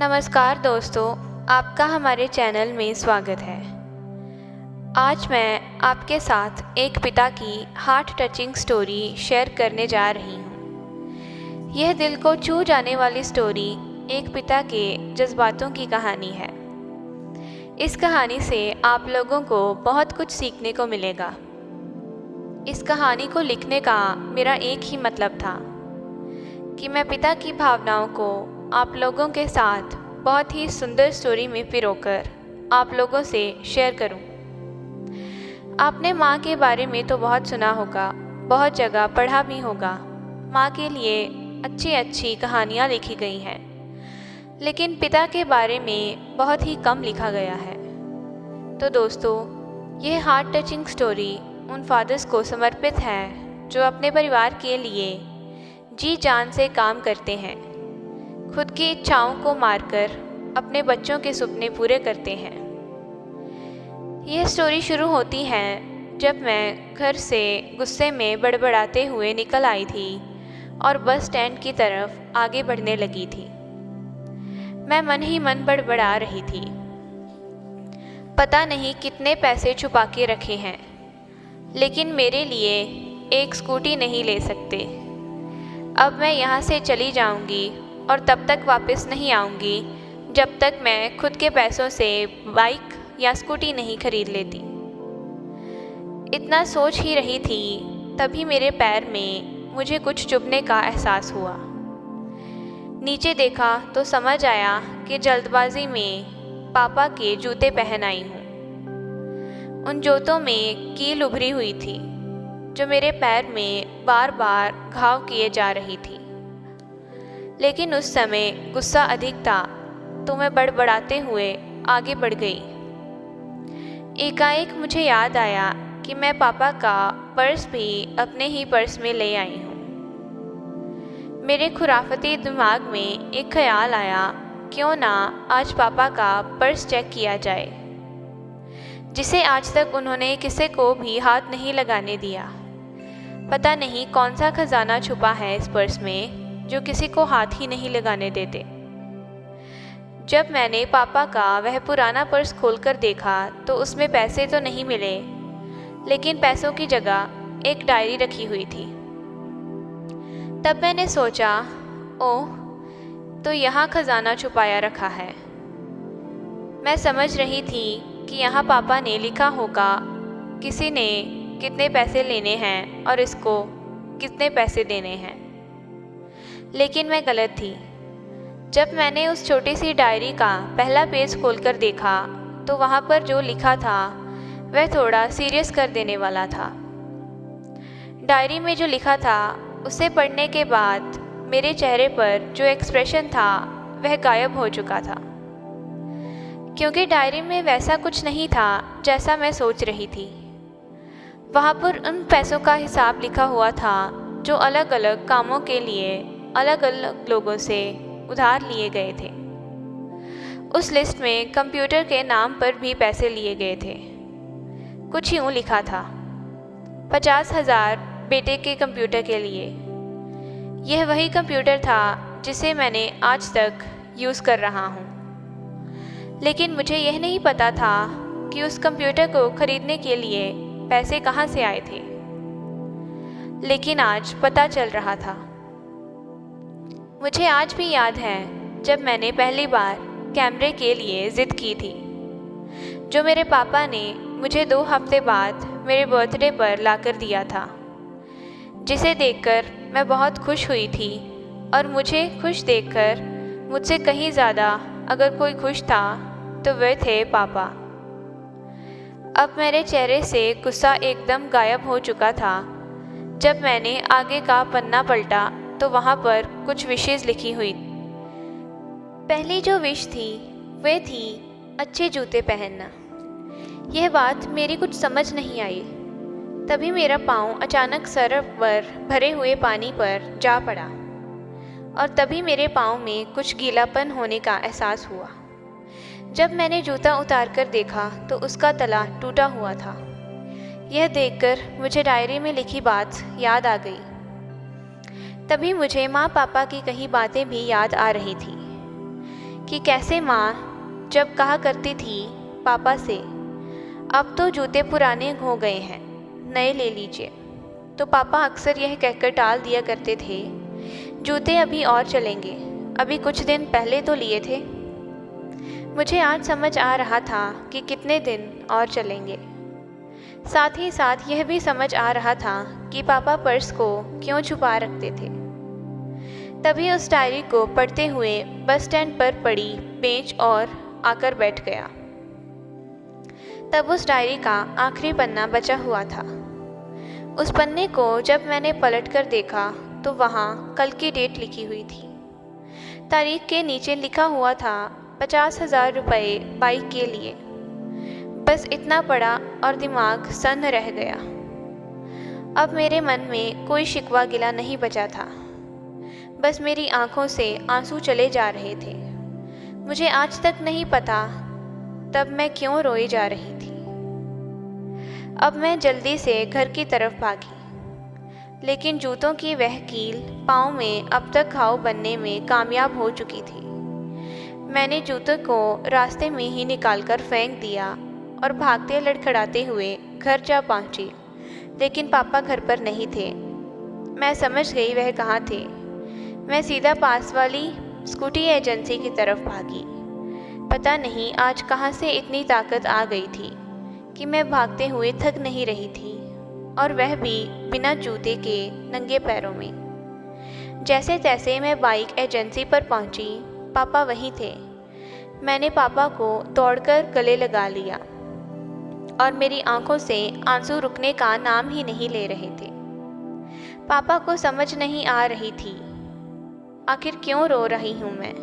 नमस्कार दोस्तों, आपका हमारे चैनल में स्वागत है। आज मैं आपके साथ एक पिता की हार्ट टचिंग स्टोरी शेयर करने जा रही हूँ। यह दिल को छू जाने वाली स्टोरी एक पिता के जज्बातों की कहानी है। इस कहानी से आप लोगों को बहुत कुछ सीखने को मिलेगा। इस कहानी को लिखने का मेरा एक ही मतलब था कि मैं पिता की भावनाओं को आप लोगों के साथ बहुत ही सुंदर स्टोरी में पिरोकर आप लोगों से शेयर करूं। आपने माँ के बारे में तो बहुत सुना होगा, बहुत जगह पढ़ा भी होगा। माँ के लिए अच्छी अच्छी कहानियाँ लिखी गई हैं, लेकिन पिता के बारे में बहुत ही कम लिखा गया है। तो दोस्तों, यह हार्ट टचिंग स्टोरी उन फादर्स को समर्पित है जो अपने परिवार के लिए जी जान से काम करते हैं, खुद की इच्छाओं को मारकर अपने बच्चों के सपने पूरे करते हैं। यह स्टोरी शुरू होती है जब मैं घर से गुस्से में बड़बड़ाते हुए निकल आई थी और बस स्टैंड की तरफ आगे बढ़ने लगी थी। मैं मन ही मन बड़बड़ा रही थी। पता नहीं कितने पैसे छुपा के रखे हैं, लेकिन मेरे लिए एक स्कूटी नहीं ले सकते। अब मैं यहाँ से चली जाऊँगी और तब तक वापस नहीं आऊँगी जब तक मैं खुद के पैसों से बाइक या स्कूटी नहीं खरीद लेती। इतना सोच ही रही थी, तभी मेरे पैर में मुझे कुछ चुभने का एहसास हुआ। नीचे देखा तो समझ आया कि जल्दबाजी में पापा के जूते पहन आई हूँ। उन जूतों में कील उभरी हुई थी जो मेरे पैर में बार बार घाव किए जा रही थी। लेकिन उस समय गुस्सा अधिक था, तो मैं बड़बड़ाते हुए आगे बढ़ गई। एकाएक मुझे याद आया कि मैं पापा का पर्स भी अपने ही पर्स में ले आई हूँ। मेरे खुराफती दिमाग में एक ख्याल आया, क्यों ना आज पापा का पर्स चेक किया जाए, जिसे आज तक उन्होंने किसी को भी हाथ नहीं लगाने दिया। पता नहीं कौन सा खजाना छुपा है इस पर्स में जो किसी को हाथ ही नहीं लगाने देते। जब मैंने पापा का वह पुराना पर्स खोलकर देखा तो उसमें पैसे तो नहीं मिले, लेकिन पैसों की जगह एक डायरी रखी हुई थी। तब मैंने सोचा, ओह, तो यहाँ खजाना छुपाया रखा है। मैं समझ रही थी कि यहाँ पापा ने लिखा होगा किसी ने कितने पैसे लेने हैं और इसको कितने पैसे देने हैं, लेकिन मैं गलत थी। जब मैंने उस छोटी सी डायरी का पहला पेज खोलकर देखा तो वहाँ पर जो लिखा था वह थोड़ा सीरियस कर देने वाला था। डायरी में जो लिखा था उसे पढ़ने के बाद मेरे चेहरे पर जो एक्सप्रेशन था वह गायब हो चुका था, क्योंकि डायरी में वैसा कुछ नहीं था जैसा मैं सोच रही थी। वहाँ पर उन पैसों का हिसाब लिखा हुआ था जो अलग अलग कामों के लिए अलग अलग लोगों से उधार लिए गए थे। उस लिस्ट में कंप्यूटर के नाम पर भी पैसे लिए गए थे। कुछ यूँ लिखा था, 50,000 बेटे के कंप्यूटर के लिए। यह वही कंप्यूटर था जिसे मैंने आज तक यूज़ कर रहा हूँ, लेकिन मुझे यह नहीं पता था कि उस कंप्यूटर को खरीदने के लिए पैसे कहाँ से आए थे। लेकिन आज पता चल रहा था। मुझे आज भी याद है जब मैंने पहली बार कैमरे के लिए ज़िद की थी, जो मेरे पापा ने मुझे 2 हफ्ते बाद मेरे बर्थडे पर लाकर दिया था, जिसे देखकर मैं बहुत खुश हुई थी। और मुझे खुश देखकर मुझसे कहीं ज़्यादा अगर कोई खुश था तो वह थे पापा। अब मेरे चेहरे से गुस्सा एकदम गायब हो चुका था। जब मैंने आगे का पन्ना पलटा तो वहाँ पर कुछ विशेष लिखी हुई। पहली जो विश थी वह थी अच्छे जूते पहनना। यह बात मेरी कुछ समझ नहीं आई। तभी मेरा पाँव अचानक सरफ पर भरे हुए पानी पर जा पड़ा और तभी मेरे पाँव में कुछ गीलापन होने का एहसास हुआ। जब मैंने जूता उतार कर देखा तो उसका तला टूटा हुआ था। यह देखकर मुझे डायरी में लिखी बात याद आ गई। तभी मुझे माँ पापा की कही बातें भी याद आ रही थी। कि कैसे माँ जब कहा करती थी पापा से, अब तो जूते पुराने हो गए हैं, नए ले लीजिए, तो पापा अक्सर यह कहकर टाल दिया करते थे, जूते अभी और चलेंगे, अभी कुछ दिन पहले तो लिए थे। मुझे आज समझ आ रहा था कि कितने दिन और चलेंगे। साथ ही साथ यह भी समझ आ रहा था कि पापा पर्स को क्यों छुपा रखते थे। तभी उस डायरी को पढ़ते हुए बस स्टैंड पर पड़ी बेंच और आकर बैठ गया। तब उस डायरी का आखिरी पन्ना बचा हुआ था। उस पन्ने को जब मैंने पलटकर देखा तो वहाँ कल की डेट लिखी हुई थी। तारीख के नीचे लिखा हुआ था 50,000 रुपये बाइक के लिए। बस इतना पड़ा और दिमाग सन्न रह गया। अब मेरे मन में कोई शिकवा गिला नहीं बचा था, बस मेरी आंखों से आंसू चले जा रहे थे। मुझे आज तक नहीं पता तब मैं क्यों रोई जा रही थी। अब मैं जल्दी से घर की तरफ भागी, लेकिन जूतों की वह कील पाँव में अब तक घाव बनने में कामयाब हो चुकी थी। मैंने जूतों को रास्ते में ही निकालकर फेंक दिया और भागते लड़खड़ाते हुए घर जा पहुंची, लेकिन पापा घर पर नहीं थे। मैं समझ गई वह कहाँ थे। मैं सीधा पास वाली स्कूटी एजेंसी की तरफ भागी। पता नहीं आज कहाँ से इतनी ताकत आ गई थी कि मैं भागते हुए थक नहीं रही थी, और वह भी बिना जूते के नंगे पैरों में। जैसे तैसे मैं बाइक एजेंसी पर पहुंची। पापा वहीं थे। मैंने पापा को दौड़कर गले लगा लिया और मेरी आंखों से आंसू रुकने का नाम ही नहीं ले रहे थे। पापा को समझ नहीं आ रही थी आखिर क्यों रो रही हूँ मैं।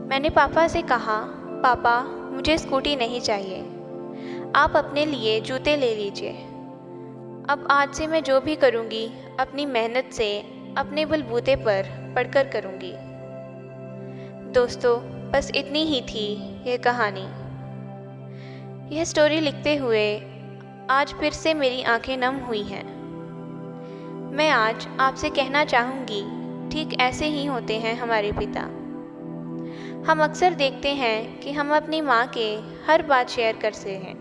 मैंने पापा से कहा, पापा मुझे स्कूटी नहीं चाहिए, आप अपने लिए जूते ले लीजिए। अब आज से मैं जो भी करूँगी अपनी मेहनत से अपने बलबूते पर पढ़कर करूँगी। दोस्तों, बस इतनी ही थी यह कहानी। यह स्टोरी लिखते हुए आज फिर से मेरी आंखें नम हुई हैं। मैं आज आपसे कहना चाहूँगी, ठीक ऐसे ही होते हैं हमारे पिता। हम अक्सर देखते हैं कि हम अपनी माँ के हर बात शेयर करते हैं,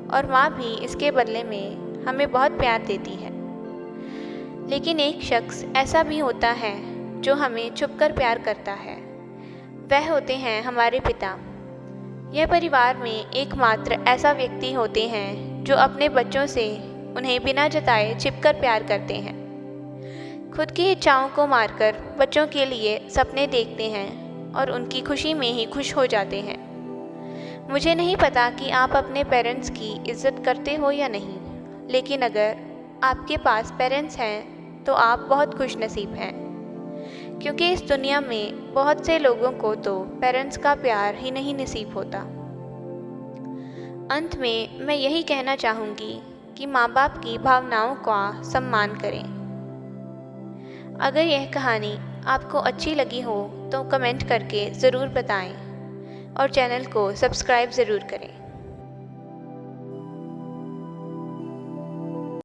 और माँ भी इसके बदले में हमें बहुत प्यार देती है। लेकिन एक शख्स ऐसा भी होता है जो हमें छुपकर प्यार करता है। वह होते हैं हमारे पिता। यह परिवार में एकमात्र ऐसा व्यक्ति होते हैं जो अपने बच्चों से उन्हें बिना जताए छिपकर प्यार करते हैं। खुद की इच्छाओं को मारकर बच्चों के लिए सपने देखते हैं और उनकी खुशी में ही खुश हो जाते हैं। मुझे नहीं पता कि आप अपने पेरेंट्स की इज़्ज़त करते हो या नहीं, लेकिन अगर आपके पास पेरेंट्स हैं तो आप बहुत खुशनसीब हैं, क्योंकि इस दुनिया में बहुत से लोगों को तो पेरेंट्स का प्यार ही नहीं नसीब होता। अंत में मैं यही कहना चाहूँगी कि माँ बाप की भावनाओं का सम्मान करें। अगर यह कहानी आपको अच्छी लगी हो तो कमेंट करके ज़रूर बताएं और चैनल को सब्सक्राइब ज़रूर करें।